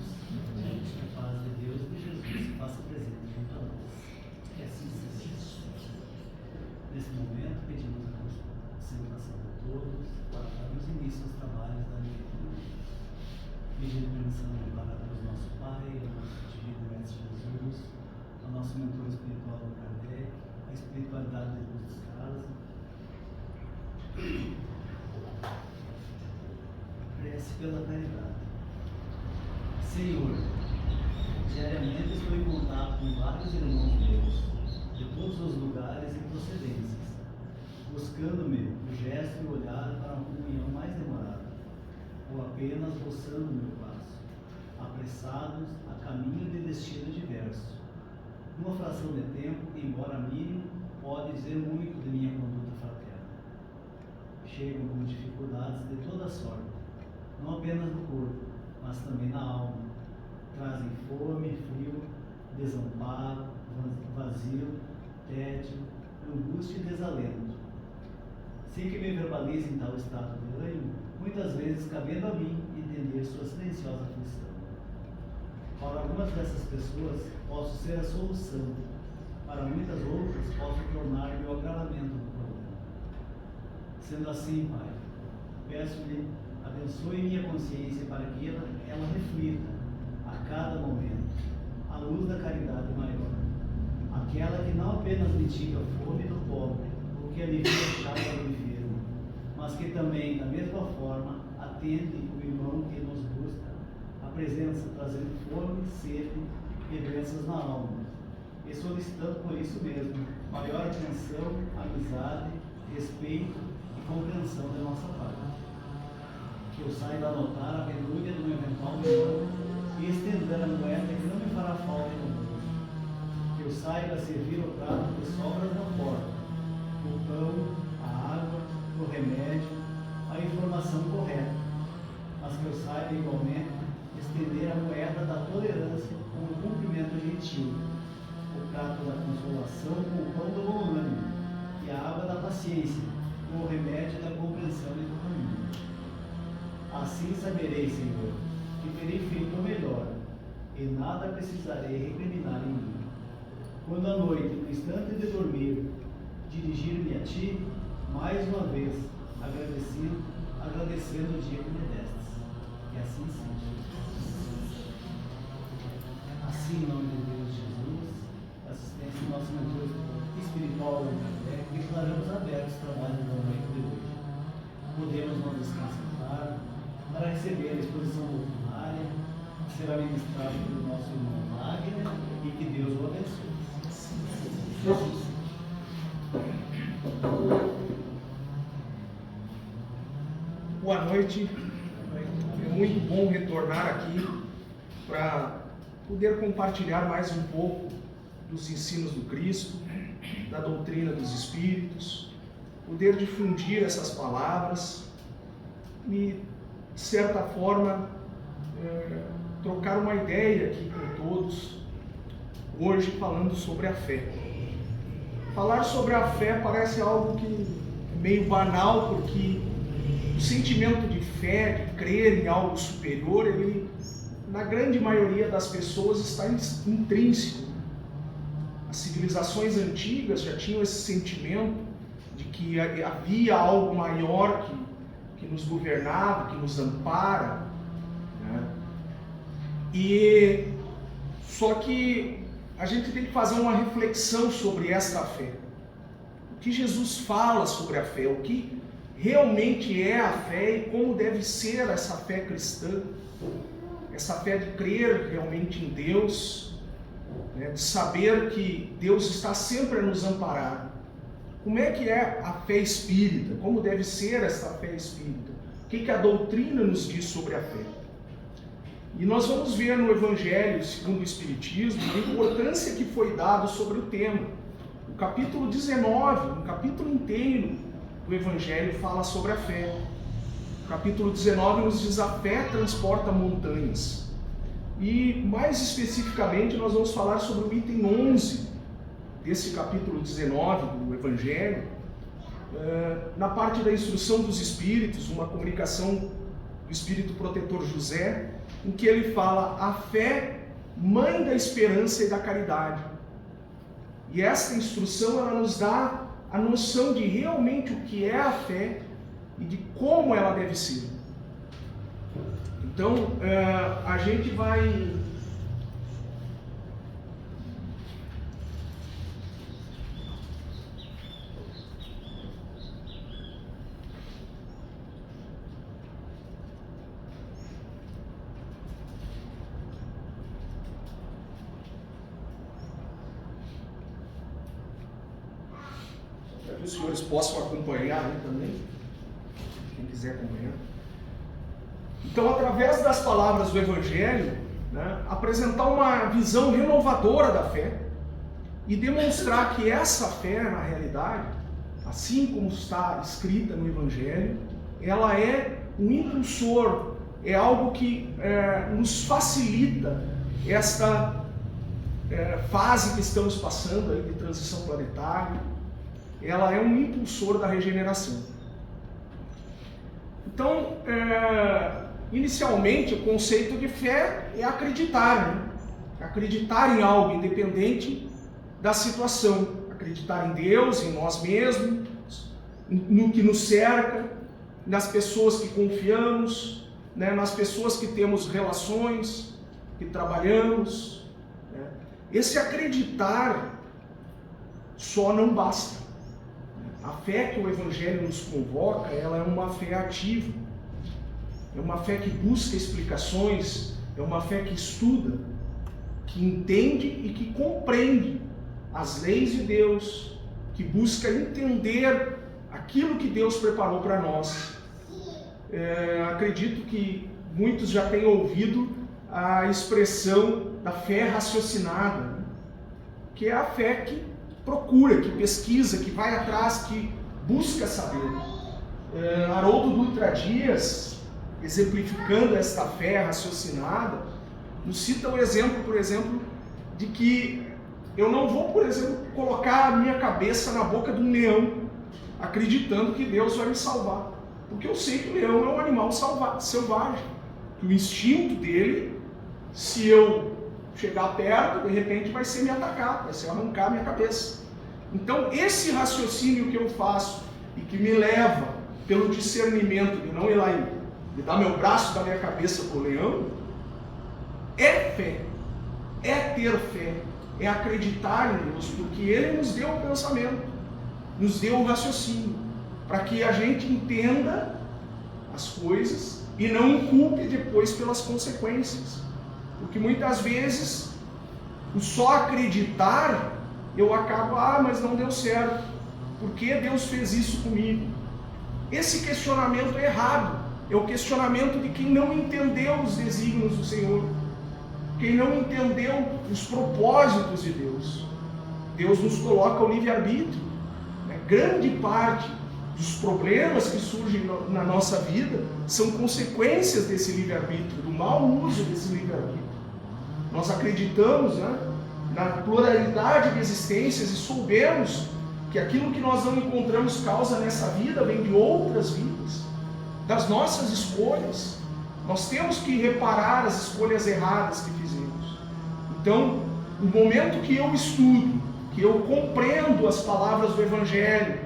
A paz de Deus e de Jesus se faça presente junto a nós. Que assim seja. Nesse momento, pedimos a concentração de todos para darmos início aos trabalhos da leitura. Pedindo permissão para Deus, nosso Pai, ao nosso divino Mestre Jesus, ao nosso mentor espiritual Kardec, a espiritualidade de Luz Casa. Prece pela caridade. Senhor, diariamente estou em contato com vários irmãos meus, de todos os lugares e procedências, buscando-me o gesto e o olhar para uma comunhão mais demorada, ou apenas roçando o meu passo, apressados a caminho de destino diverso. Uma fração de tempo, embora mínimo, pode dizer muito de minha conduta fraterna. Chegam com dificuldades de toda sorte, não apenas no corpo, mas também na alma. Trazem fome, frio, desamparo, vazio, tédio, angústia e desalento. Sem que me verbalizem tal estado de ânimo, muitas vezes cabendo a mim entender sua silenciosa aflição. Para algumas dessas pessoas, posso ser a solução. Para muitas outras, posso tornar-me o agravamento do problema. Sendo assim, Pai, peço-lhe, abençoe minha consciência para que ela reflita a cada momento a luz da caridade maior, aquela que não apenas mitiga a fome do pobre, ou que alivia a chaga do enfermo, mas que também, da mesma forma, atende o irmão que nos busca a presença, trazendo fome, sede e doenças na alma, e solicitando por isso mesmo maior atenção, amizade, respeito e compreensão da nossa parte. Que eu saiba anotar a penúria do meu eventual irmão e estender a moeda que não me fará falta no mundo. Que eu saiba servir o prato de sobras na porta, o pão, a água, o remédio, a informação correta, mas que eu saiba igualmente estender a moeda da tolerância com o cumprimento gentil, o prato da consolação com o pão do bom ânimo e a água da paciência com o remédio da compreensão e do caminho. Assim saberei, Senhor, que terei feito o melhor, e nada precisarei recriminar em mim. Quando à noite, no instante de dormir, dirigir-me a Ti, mais uma vez, agradecendo o dia que me destes. Que assim seja. Assim, em nome de Deus Jesus, assistência do nosso mentor espiritual do Kardec, declaramos abertos os trabalhos da noite de hoje. Podemos nos descansar para receber a exposição doutrinária que será ministrada pelo nosso irmão Wagner, e que Deus o abençoe. Boa noite, é muito bom retornar aqui para poder compartilhar mais um pouco dos ensinos do Cristo, da doutrina dos Espíritos, poder difundir essas palavras e, de certa forma, trocar uma ideia aqui com todos, hoje falando sobre a fé. Falar sobre a fé parece algo que é meio banal, porque o sentimento de fé, de crer em algo superior, ele, na grande maioria das pessoas, está intrínseco. As civilizações antigas já tinham esse sentimento de que havia algo maior que nos governava, que nos ampara, né? E só que a gente tem que fazer uma reflexão sobre esta fé. O que Jesus fala sobre a fé, o que realmente é a fé e como deve ser essa fé cristã, essa fé de crer realmente em Deus, né? De saber que Deus está sempre a nos amparar. Como é que é a fé espírita? Como deve ser essa fé espírita? O que a doutrina nos diz sobre a fé? E nós vamos ver no Evangelho segundo o Espiritismo a importância que foi dada sobre o tema. O capítulo 19, um capítulo inteiro do Evangelho fala sobre a fé. O capítulo 19 nos diz: a fé transporta montanhas. E mais especificamente nós vamos falar sobre o item 11 desse capítulo 19 do Evangelho, na parte da instrução dos Espíritos, uma comunicação do Espírito Protetor José, em que ele fala a fé, mãe da esperança e da caridade. E esta instrução ela nos dá a noção de realmente o que é a fé e de como ela deve ser. Então, a gente vai... Para que os senhores possam acompanhar aí também, quem quiser acompanhar. Então, através das palavras do Evangelho, né, apresentar uma visão renovadora da fé e demonstrar que essa fé, na realidade, assim como está escrita no Evangelho, ela é um impulsor, é algo que nos facilita esta fase que estamos passando aí de transição planetária. Ela é um impulsor da regeneração. Então, inicialmente, o conceito de fé é acreditar, né? Acreditar em algo independente da situação, acreditar em Deus, em nós mesmos, no que nos cerca, nas pessoas que confiamos, né? Nas pessoas que temos relações, que trabalhamos, né? Esse acreditar só não basta. A fé que o Evangelho nos convoca, ela é uma fé ativa, é uma fé que busca explicações, é uma fé que estuda, que entende e que compreende as leis de Deus, que busca entender aquilo que Deus preparou para nós. Acredito que muitos já tenham ouvido a expressão da fé raciocinada, né? Que é a fé que procura, que pesquisa, que vai atrás, que busca saber. Haroldo Dutra Dias, exemplificando esta fé raciocinada, nos cita o exemplo, por exemplo, de que eu não vou, por exemplo, colocar a minha cabeça na boca de um leão, acreditando que Deus vai me salvar. Porque eu sei que o leão é um animal selvagem, que o instinto dele, se eu chegar perto, de repente vai ser me atacar, vai ser arrancar a minha cabeça. Então, esse raciocínio que eu faço e que me leva pelo discernimento de não ir lá e dar meu braço da minha cabeça para o leão, é fé, é ter fé, é acreditar em Deus, porque Ele nos deu o pensamento, nos deu o raciocínio, para que a gente entenda as coisas e não culpe depois pelas consequências. Porque muitas vezes, o só acreditar, eu acabo, mas não deu certo. Por que Deus fez isso comigo? Esse questionamento é errado. É o questionamento de quem não entendeu os desígnios do Senhor. Quem não entendeu os propósitos de Deus. Deus nos coloca o livre-arbítrio. Grande parte dos problemas que surgem na nossa vida são consequências desse livre-arbítrio, do mau uso desse livre-arbítrio. Nós acreditamos, né, na pluralidade de existências e soubemos que aquilo que nós não encontramos causa nessa vida vem de outras vidas, das nossas escolhas. Nós temos que reparar as escolhas erradas que fizemos. Então, no momento que eu estudo, que eu compreendo as palavras do Evangelho,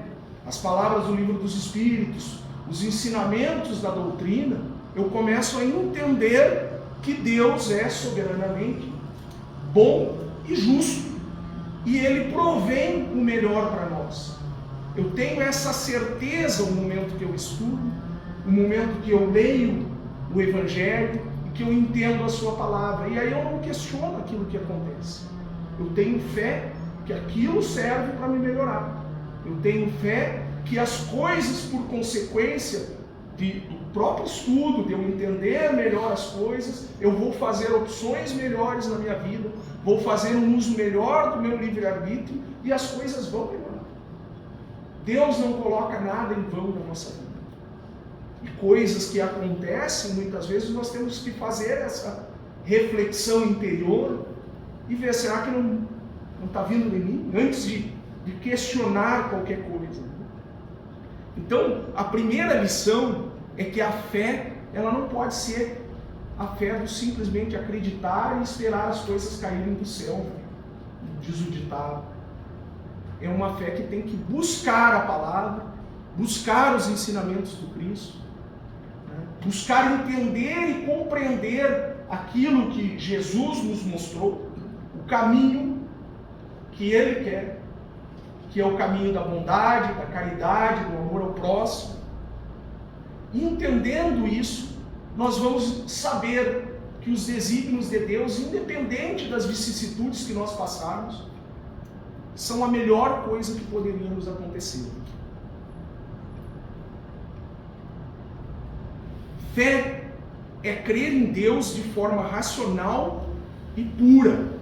as palavras do Livro dos Espíritos, os ensinamentos da doutrina, eu começo a entender que Deus é soberanamente bom e justo, e Ele provém o melhor para nós. Eu tenho essa certeza no momento que eu estudo, no momento que eu leio o Evangelho e que eu entendo a sua palavra, e aí eu não questiono aquilo que acontece. Eu tenho fé que aquilo serve para me melhorar. Eu tenho fé que as coisas, por consequência do próprio estudo, de eu entender melhor as coisas, eu vou fazer opções melhores na minha vida, vou fazer um uso melhor do meu livre-arbítrio e as coisas vão melhorar. Deus não coloca nada em vão na nossa vida. E coisas que acontecem, muitas vezes nós temos que fazer essa reflexão interior e ver, será que não está vindo de mim? Antes de questionar qualquer coisa. Então, a primeira lição é que a fé, ela não pode ser a fé do simplesmente acreditar e esperar as coisas caírem do céu, diz o ditado. É uma fé que tem que buscar a palavra, buscar os ensinamentos do Cristo, né? Buscar entender e compreender aquilo que Jesus nos mostrou, o caminho que Ele quer, que é o caminho da bondade, da caridade, do amor ao próximo. E entendendo isso, nós vamos saber que os desígnios de Deus, independente das vicissitudes que nós passarmos, são a melhor coisa que poderia nos acontecer. Fé é crer em Deus de forma racional e pura.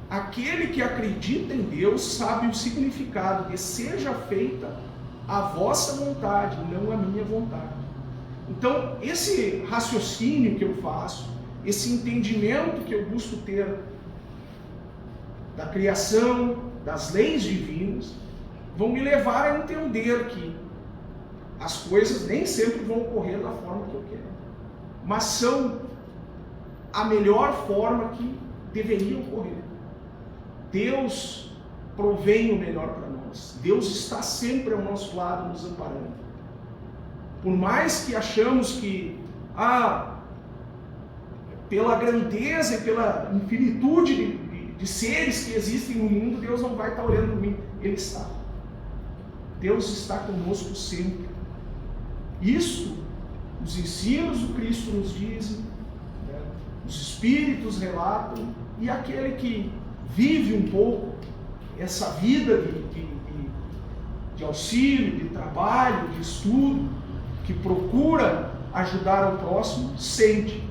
Aquele que acredita em Deus sabe o significado de seja feita a vossa vontade, não a minha vontade. Então, esse raciocínio que eu faço, esse entendimento que eu busco ter da criação, das leis divinas, vão me levar a entender que as coisas nem sempre vão ocorrer da forma que eu quero, mas são a melhor forma que deveriam ocorrer. Deus provém o melhor para nós. Deus está sempre ao nosso lado, nos amparando. Por mais que achamos que, pela grandeza e pela infinitude de seres que existem no mundo, Deus não vai estar olhando por mim. Ele está. Deus está conosco sempre. Isso, os ensinos do Cristo nos dizem, né? Os Espíritos relatam, e aquele que vive um pouco essa vida de auxílio, de trabalho, de estudo, que procura ajudar ao próximo, sente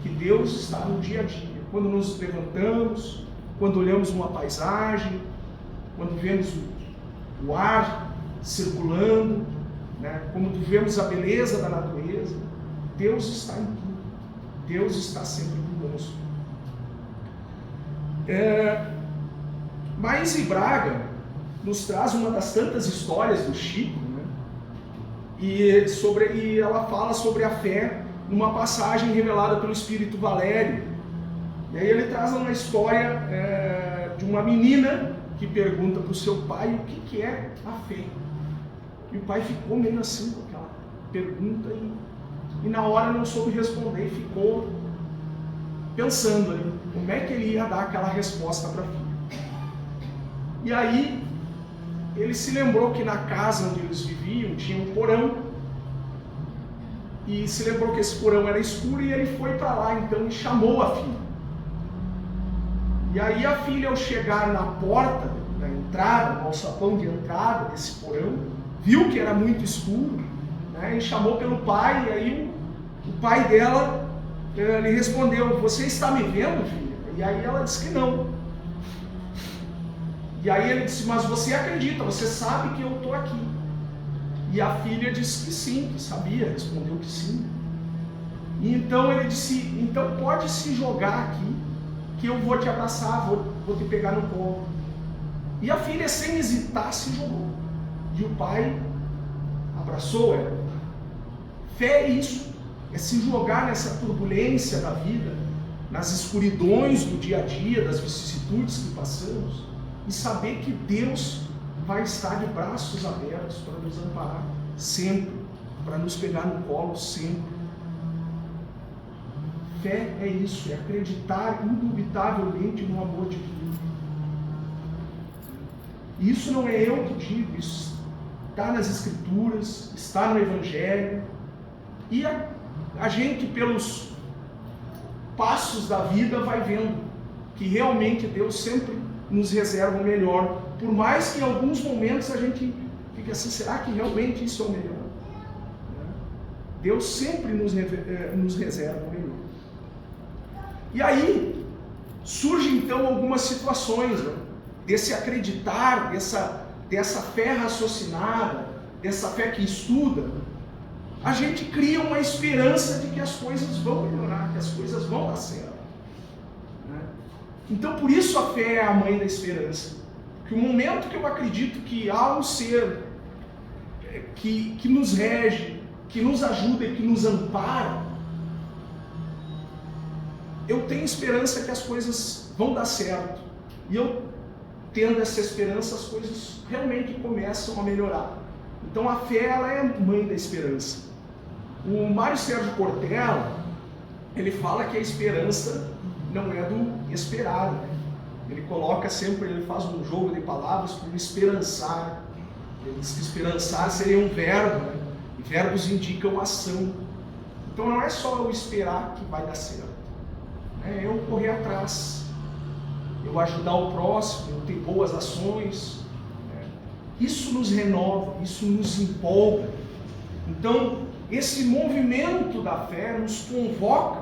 que Deus está no dia a dia. Quando nos levantamos, quando olhamos uma paisagem, quando vemos o ar circulando, né? Quando vemos a beleza da natureza, Deus está em tudo. Deus está sempre conosco. Maíse Braga nos traz uma das tantas histórias do Chico, né? E ela fala sobre a fé numa passagem revelada pelo Espírito Valério. E aí ele traz uma história de uma menina que pergunta para o seu pai o que é a fé. E o pai ficou meio assim com aquela pergunta e na hora não soube responder, ficou pensando ali como é que ele ia dar aquela resposta para a filha. E aí ele se lembrou que na casa onde eles viviam tinha um porão, e se lembrou que esse porão era escuro, e ele foi para lá então e chamou a filha. E aí a filha, ao chegar na porta da entrada, no alçapão de entrada desse porão, viu que era muito escuro, né, e chamou pelo pai. E aí o pai dela lhe respondeu: você está me vendo, filha? E aí ela disse que não. E aí ele disse: mas você acredita, você sabe que eu estou aqui? E a filha disse que sim, que sabia, respondeu que sim. E então ele disse: então pode se jogar aqui, que eu vou te abraçar, vou te pegar no colo. E a filha, sem hesitar, se jogou. E o pai abraçou ela. Fé é isso, é se jogar nessa turbulência da vida, nas escuridões do dia a dia, das vicissitudes que passamos, e saber que Deus vai estar de braços abertos para nos amparar sempre, para nos pegar no colo sempre. Fé é isso, é acreditar indubitavelmente no amor divino. E isso não é eu que digo, isso está nas Escrituras, está no Evangelho, e a gente, pelos passos da vida, vai vendo que realmente Deus sempre nos reserva o melhor, por mais que em alguns momentos a gente fique assim: será que realmente isso é o melhor? Deus sempre nos reserva o melhor. E aí surgem então algumas situações, né, desse acreditar, dessa fé raciocinada, dessa fé que estuda. A gente cria uma esperança de que as coisas vão melhorar, que as coisas vão dar certo, né? Então por isso a fé é a mãe da esperança. Que o momento que eu acredito que há um ser que nos rege, que nos ajuda e que nos ampara, eu tenho esperança que as coisas vão dar certo. E eu, tendo essa esperança, as coisas realmente começam a melhorar. Então a fé, ela é mãe da esperança. O Mário Sérgio Cortella, ele fala que a esperança não é do esperar, né? Ele coloca sempre, ele faz um jogo de palavras por esperançar. Ele diz que esperançar seria um verbo, né? E verbos indicam ação. Então não é só eu esperar que vai dar certo, é eu correr atrás, eu ajudar o próximo, eu ter boas ações, né? Isso nos renova, isso nos empolga. Então esse movimento da fé nos convoca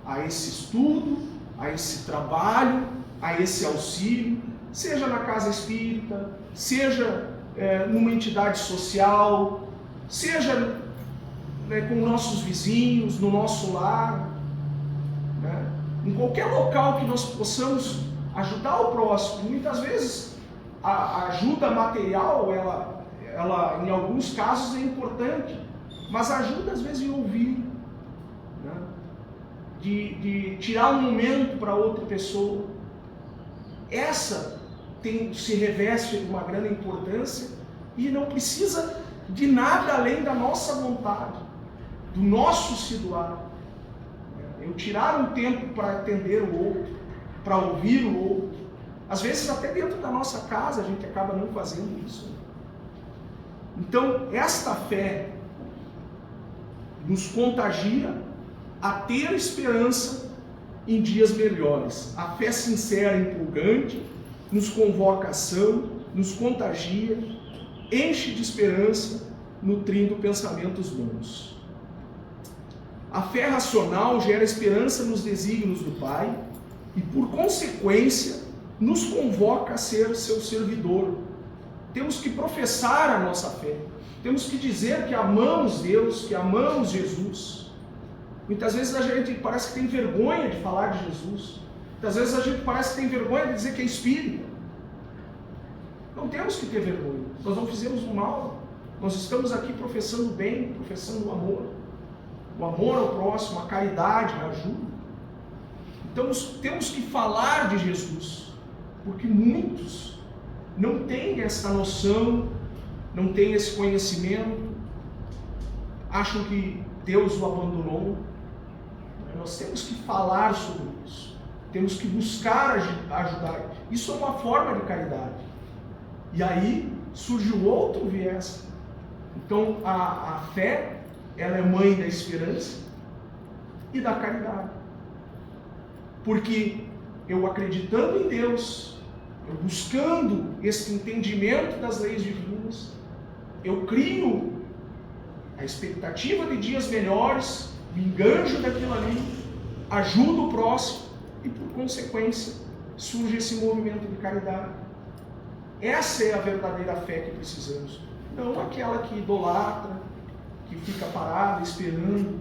a esse estudo, a esse trabalho, a esse auxílio, seja na casa espírita, seja numa entidade social, seja com nossos vizinhos, no nosso lar, né? Em qualquer local que nós possamos ajudar o próximo. Muitas vezes a ajuda material, ela em alguns casos é importante, mas ajuda às vezes em ouvir, né? De tirar um momento para outra pessoa. Essa se reveste de uma grande importância e não precisa de nada além da nossa vontade, do nosso se doar. Eu tirar um tempo para atender o outro, para ouvir o outro. Às vezes até dentro da nossa casa a gente acaba não fazendo isso. Então esta fé nos contagia a ter esperança em dias melhores. A fé sincera e empolgante nos convoca a ação, nos contagia, enche de esperança, nutrindo pensamentos bons. A fé racional gera esperança nos desígnios do Pai e, por consequência, nos convoca a ser seu servidor. Temos que professar a nossa fé, temos que dizer que amamos Deus, que amamos Jesus. Muitas vezes a gente parece que tem vergonha de falar de Jesus. Muitas vezes a gente parece que tem vergonha de dizer que é espírita. Não temos que ter vergonha. Nós não fizemos o mal. Nós estamos aqui professando o bem, professando o amor. O amor ao próximo, a caridade, a ajuda. Então temos que falar de Jesus. Porque muitos não têm essa noção, não têm esse conhecimento, acham que Deus o abandonou. Nós temos que falar sobre isso, temos que buscar ajudar. Isso é uma forma de caridade. E aí surge o outro viés. Então a fé, ela é mãe da esperança e da caridade. Porque eu acreditando em Deus, eu buscando esse entendimento das leis divinas, eu crio a expectativa de dias melhores, me enganjo daquilo ali, ajudo o próximo e, por consequência, surge esse movimento de caridade. Essa é a verdadeira fé que precisamos. Não aquela que idolatra, que fica parada esperando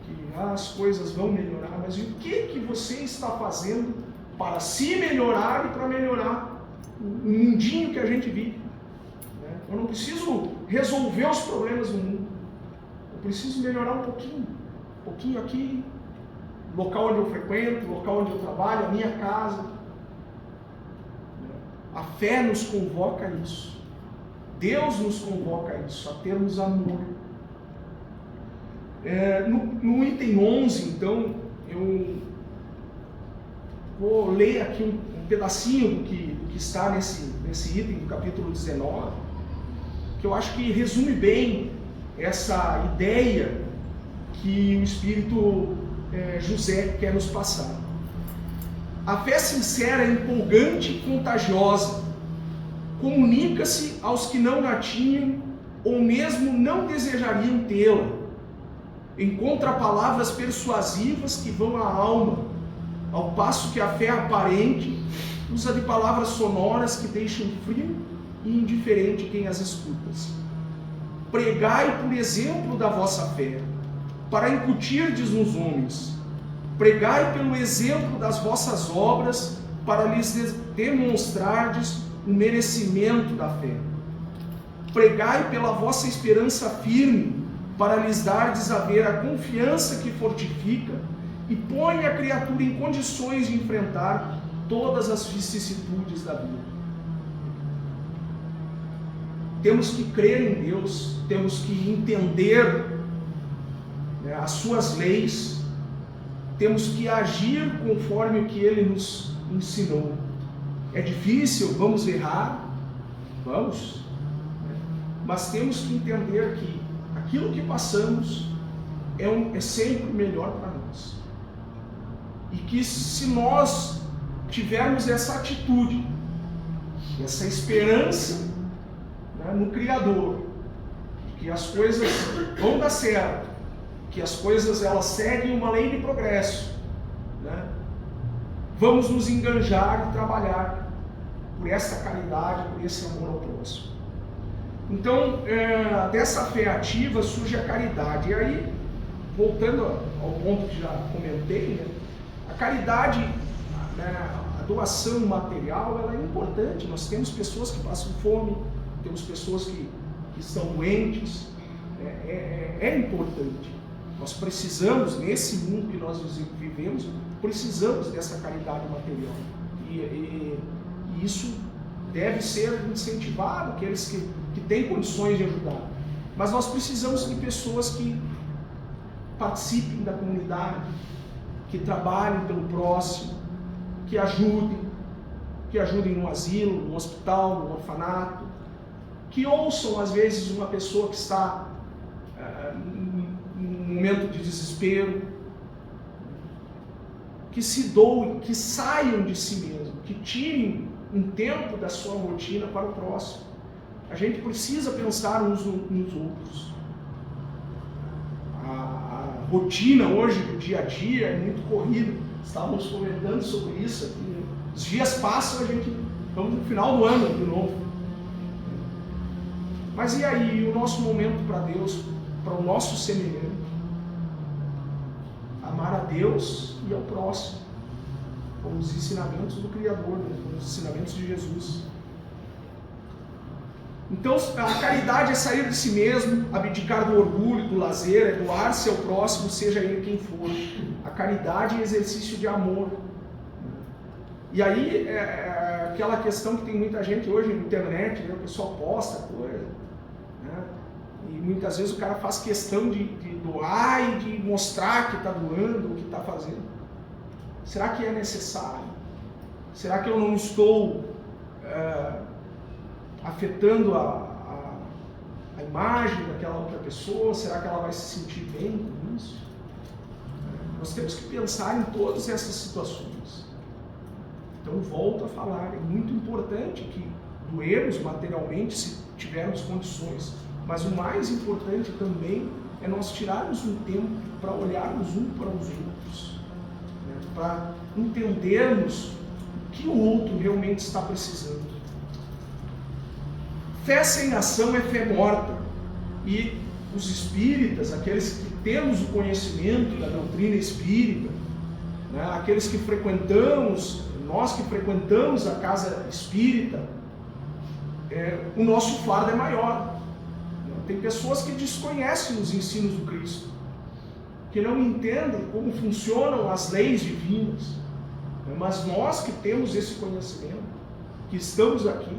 que as coisas vão melhorar. Mas o que você está fazendo para se melhorar e para melhorar o mundinho que a gente vive? Eu não preciso resolver os problemas do mundo. Eu preciso melhorar um pouquinho aqui, local onde eu frequento, local onde eu trabalho, a minha casa. A fé nos convoca a isso. Deus nos convoca a isso, a termos amor. No item 11, então, eu vou ler aqui um pedacinho do que está nesse item do capítulo 19, que eu acho que resume bem essa ideia que o Espírito José quer nos passar. A fé sincera é empolgante e contagiosa, comunica-se aos que não a tinham ou mesmo não desejariam tê-la, encontra palavras persuasivas que vão à alma, ao passo que a fé aparente usa de palavras sonoras que deixam frio e indiferente quem as escuta. Pregai por exemplo da vossa fé, para incutirdes nos homens. Pregai pelo exemplo das vossas obras, para lhes demonstrardes o merecimento da fé. Pregai pela vossa esperança firme, para lhes dardes a ver a confiança que fortifica e põe a criatura em condições de enfrentar todas as vicissitudes da vida. Temos que crer em Deus, temos que entender, né, as suas leis, temos que agir conforme o que Ele nos ensinou. É difícil, vamos errar, vamos, né? Mas temos que entender que aquilo que passamos é sempre melhor para nós. E que se nós tivermos essa atitude, essa esperança, né, no Criador, que as coisas vão dar certo, que as coisas elas seguem uma lei de progresso, né, vamos nos enganjar e trabalhar por essa caridade, por esse amor ao próximo. Então, dessa fé ativa surge a caridade. E aí, voltando ao ponto que já comentei, né, a caridade, né, a doação material, ela é importante. Nós temos pessoas que passam fome, temos pessoas que estão doentes, é importante. Nós precisamos, nesse mundo que nós vivemos, precisamos dessa caridade material. E isso deve ser incentivado, aqueles que têm condições de ajudar. Mas nós precisamos de pessoas que participem da comunidade, que trabalhem pelo próximo, que ajudem no asilo, no hospital, no orfanato, que ouçam às vezes uma pessoa que está num momento de desespero, que se doem, que saiam de si mesmo, que tirem um tempo da sua rotina para o próximo. A gente precisa pensar uns nos outros. A rotina hoje do dia a dia é muito corrida. Estávamos comentando sobre isso aqui, né? Os dias passam, vamos no final do ano de novo. Mas e aí, o nosso momento para Deus, para o nosso semelhante? Amar a Deus e ao próximo, com os ensinamentos do Criador, né? Com os ensinamentos de Jesus. Então, a caridade é sair de si mesmo, abdicar do orgulho, do lazer, é doar-se ao próximo, seja ele quem for. A caridade é exercício de amor. E aí, aquela questão que tem muita gente hoje na internet, né? O pessoal posta coisa, né? E muitas vezes o cara faz questão de doar e de mostrar que está doando, o que está fazendo. Será que é necessário? Será que eu não estou afetando a imagem daquela outra pessoa? Será que ela vai se sentir bem com isso? Nós temos que pensar em todas essas situações. Então, volto a falar, é muito importante que doemos materialmente se tivermos condições, mas o mais importante também é nós tirarmos um tempo para olharmos um para os outros, né? Para entendermos o que o outro realmente está precisando. Fé sem ação é fé morta. E os espíritas, aqueles que temos o conhecimento da doutrina espírita, né, aqueles que frequentamos, nós que frequentamos a casa espírita, o nosso fardo é maior. Tem pessoas que desconhecem os ensinos do Cristo, que não entendem como funcionam as leis divinas. Mas nós que temos esse conhecimento, que estamos aqui,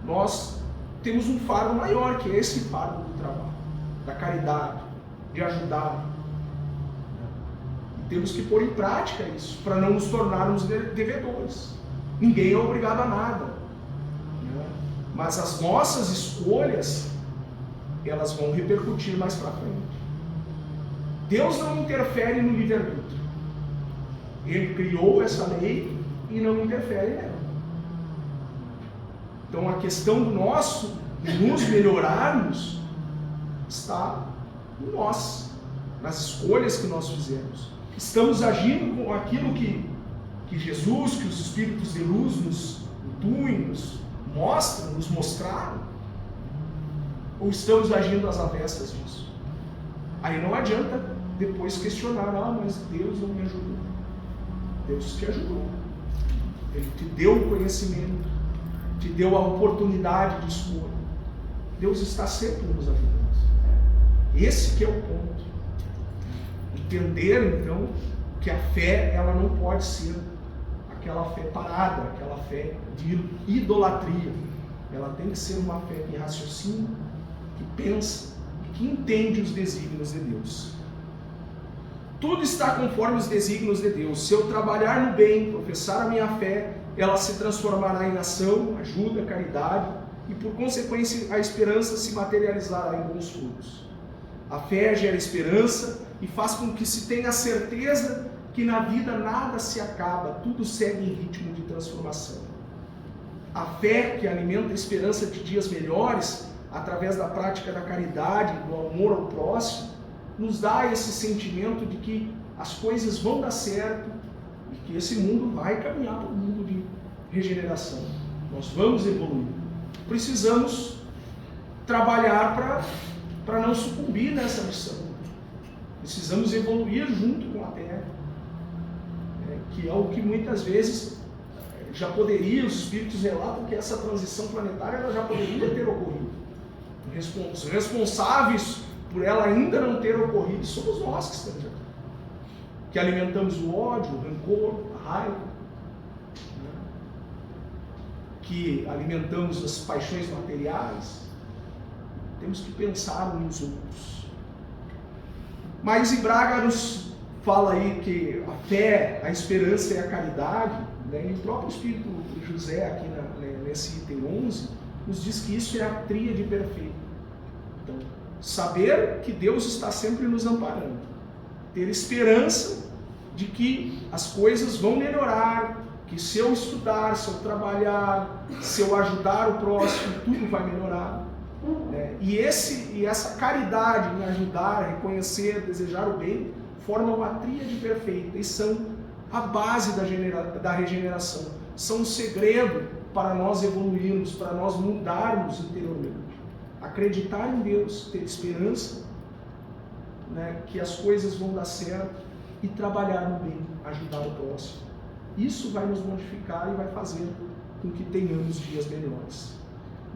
nós temos um fardo maior, que é esse fardo do trabalho, da caridade, de ajudar. E temos que pôr em prática isso, para não nos tornarmos devedores. Ninguém é obrigado a nada, né? Mas as nossas escolhas, elas vão repercutir mais para frente. Deus não interfere no livre-arbítrio. Ele criou essa lei e não interfere nela. Então a questão de nos melhorarmos, está em nós, nas escolhas que nós fizemos. Estamos agindo com aquilo que Jesus, que os Espíritos de Luz nos intuem, nos mostram, nos mostraram? Ou estamos agindo às avessas disso? Aí não adianta depois questionar, mas Deus não me ajudou. Deus te ajudou. Ele te deu o conhecimento, te deu a oportunidade de escolha. Deus está sempre nos ajudando. Esse que é o ponto. entender então que a fé ela não pode ser aquela fé parada, aquela fé de idolatria. Ela tem que ser uma fé que raciocina, que pensa e que entende os desígnios de Deus. Tudo está conforme os desígnios de Deus. Se eu trabalhar no bem, professar a minha fé, ela se transformará em ação, ajuda, caridade e, por consequência, a esperança se materializará em bons frutos. A fé gera esperança e faz com que se tenha certeza que na vida nada se acaba, tudo segue em ritmo de transformação. A fé que alimenta a esperança de dias melhores, através da prática da caridade, do amor ao próximo, nos dá esse sentimento de que as coisas vão dar certo e que esse mundo vai caminhar para um mundo de regeneração. Nós vamos evoluir. Precisamos trabalhar para não sucumbir nessa missão. Precisamos evoluir junto com a Terra, que é o que muitas vezes já poderia, os espíritos relatam que essa transição planetária ela já poderia ter ocorrido. Os responsáveis por ela ainda não ter ocorrido somos nós que estamos aqui, que alimentamos o ódio, o rancor, a raiva, que alimentamos as paixões materiais. Temos que pensar uns nos outros. Mas em Braga nos fala aí que a fé, a esperança e a caridade, né? E o próprio Espírito José aqui nesse item 11 nos diz que isso é a tríade perfeita. Então, saber que Deus está sempre nos amparando, ter esperança de que as coisas vão melhorar, que se eu estudar, se eu trabalhar, se eu ajudar o próximo, tudo vai melhorar. E essa caridade em ajudar, reconhecer, desejar o bem, formam uma tríade perfeita e são a base da regeneração. São um segredo para nós evoluirmos, para nós mudarmos interiormente. Acreditar em Deus, ter esperança, né, que as coisas vão dar certo e trabalhar no bem, ajudar o próximo. Isso vai nos modificar e vai fazer com que tenhamos dias melhores.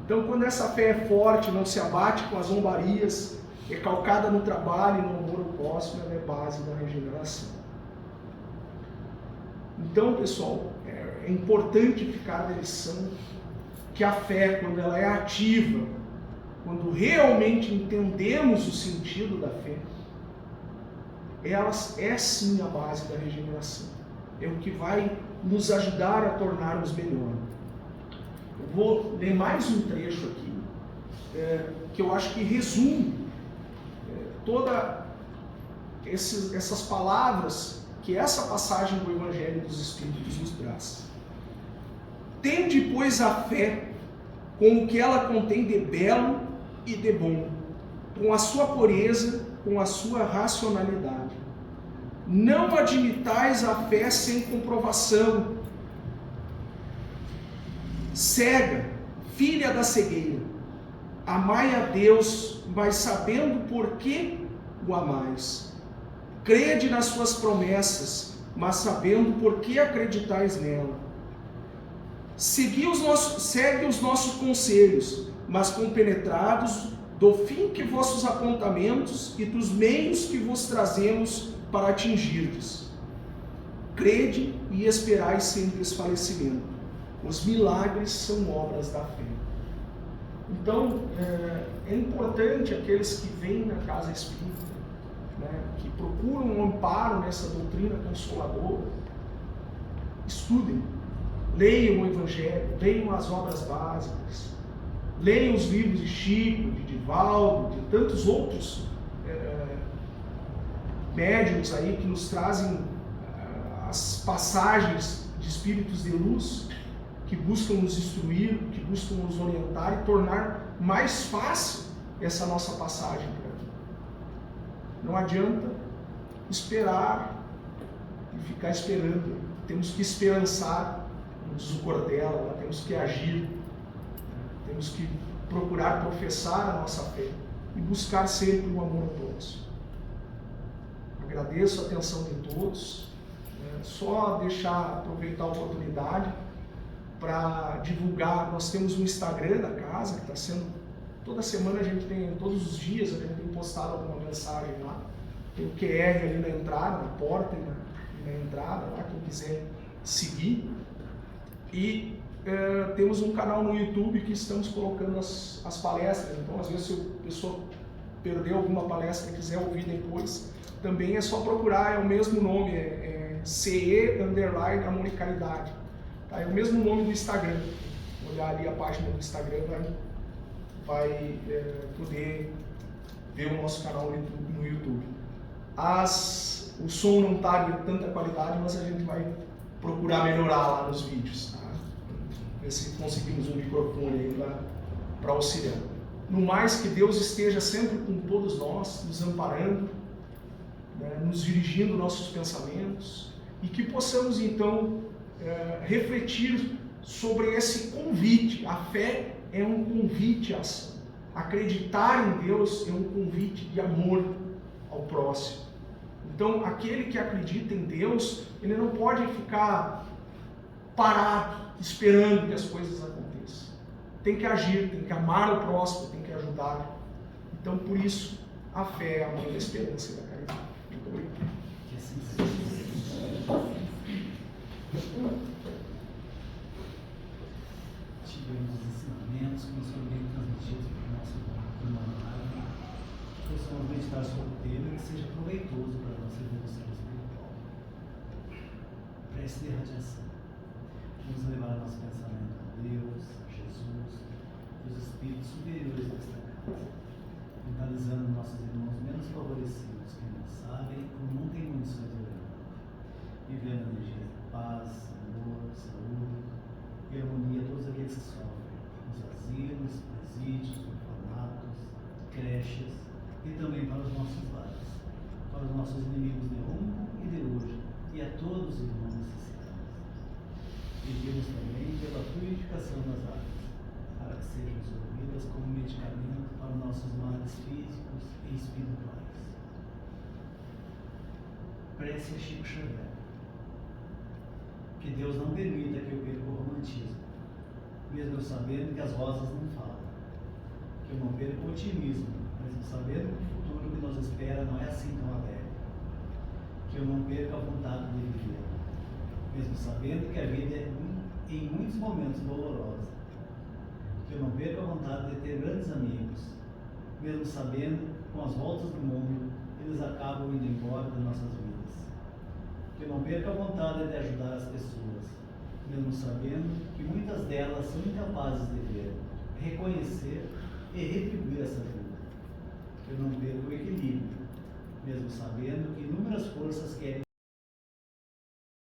Então, quando essa fé é forte, não se abate com as zombarias, é calcada no trabalho e no amor ao próximo, ela é base da regeneração. Então, pessoal, é importante ficar na lição que a fé, quando ela é ativa, quando realmente entendemos o sentido da fé, ela é sim a base da regeneração. É o que vai nos ajudar a tornarmos melhor. Eu vou ler mais um trecho aqui, que eu acho que resume todas essas palavras que essa passagem do Evangelho dos Espíritos nos traz. Tende, pois, a fé com o que ela contém de belo e de bom, com a sua pureza, com a sua racionalidade. Não admitais a fé sem comprovação, cega, filha da cegueira. Amai a Deus, mas sabendo por que o amais. Crede nas suas promessas, mas sabendo por que acreditais nela. Segue os nossos conselhos, mas compenetrados do fim que vossos apontamentos e dos meios que vos trazemos para atingirdes. Crede e esperai sem desfalecimento. Os milagres são obras da fé. Então, é importante aqueles que vêm na casa espírita, né, que procuram um amparo nessa doutrina consoladora, estudem, leiam o Evangelho, leiam as obras básicas, leiam os livros de Chico, de Divaldo, de tantos outros médiuns aí que nos trazem as passagens de espíritos de luz, que buscam nos instruir, que buscam nos orientar e tornar mais fácil essa nossa passagem por aqui. Não adianta esperar e ficar esperando. Temos que esperançar, como diz o Cortella, temos que agir, temos que procurar professar a nossa fé e buscar sempre o amor a todos. Agradeço a atenção de todos. Só aproveitar a oportunidade para divulgar. Nós temos um Instagram da casa que está sendo, toda semana a gente tem, todos os dias a gente tem postado alguma mensagem lá. Tem o QR ali na entrada, na porta e na entrada, lá, quem quiser seguir. E temos um canal no YouTube que estamos colocando as palestras. Então, às vezes, se a pessoa perdeu alguma palestra e quiser ouvir depois, também é só procurar, é o mesmo nome, CE_a Monicalidade. Tá? É o mesmo nome do Instagram. Olhar ali a página do Instagram, vai poder ver o nosso canal no YouTube. O som não está de tanta qualidade, mas a gente vai procurar melhorar lá nos vídeos. Tá? Ver se conseguimos um microfone aí para auxiliar. No mais, que Deus esteja sempre com todos nós, nos amparando, né, nos dirigindo nossos pensamentos, e que possamos então refletir sobre esse convite. A fé é um convite à ação. Acreditar em Deus é um convite de amor ao próximo. Então, aquele que acredita em Deus, ele não pode ficar parado, esperando que as coisas aconteçam. Tem que agir, tem que amar o próximo, tem que ajudar. Então, por isso, a fé é a mãe da esperança e da caridade. Muito obrigado. Que assim seja. Tivemos os ensinamentos que nos foram bem transmitidos para o nosso irmão, que possamos meditar sobre o tema e que seja proveitoso para a nossa evolução espiritual. Prece de radiação. Vamos levar nosso pensamento a Deus, a Jesus e os espíritos superiores desta casa, mentalizando nossos irmãos menos favorecidos, que não sabem ou não têm condições de orar, vivendo energias de paz, amor, saúde e harmonia a todos aqueles que sofrem, nos asilos, presídios, orfanatos, creches e também para os nossos lares, para os nossos inimigos de ontem e de hoje e a todos os irmãos necessitados. Pedimos também pela purificação das águas, para que sejam absorvidas como medicamento para nossos males físicos e espirituais. Prece a Chico Xavier. Que Deus não permita que eu perca o romantismo, mesmo eu sabendo que as rosas não falam. Que eu não perca o otimismo, mesmo sabendo que o futuro que nos espera não é assim tão alegre. Que eu não perca a vontade de viver, mesmo sabendo que a vida é em muitos momentos dolorosa. Que eu não perca a vontade de ter grandes amigos, mesmo sabendo que com as voltas do mundo eles acabam indo embora das nossas vidas. Que eu não perca a vontade de ajudar as pessoas, mesmo sabendo que muitas delas são incapazes de ver, reconhecer e retribuir essa ajuda. Que eu não perca o equilíbrio, mesmo sabendo que inúmeras forças querem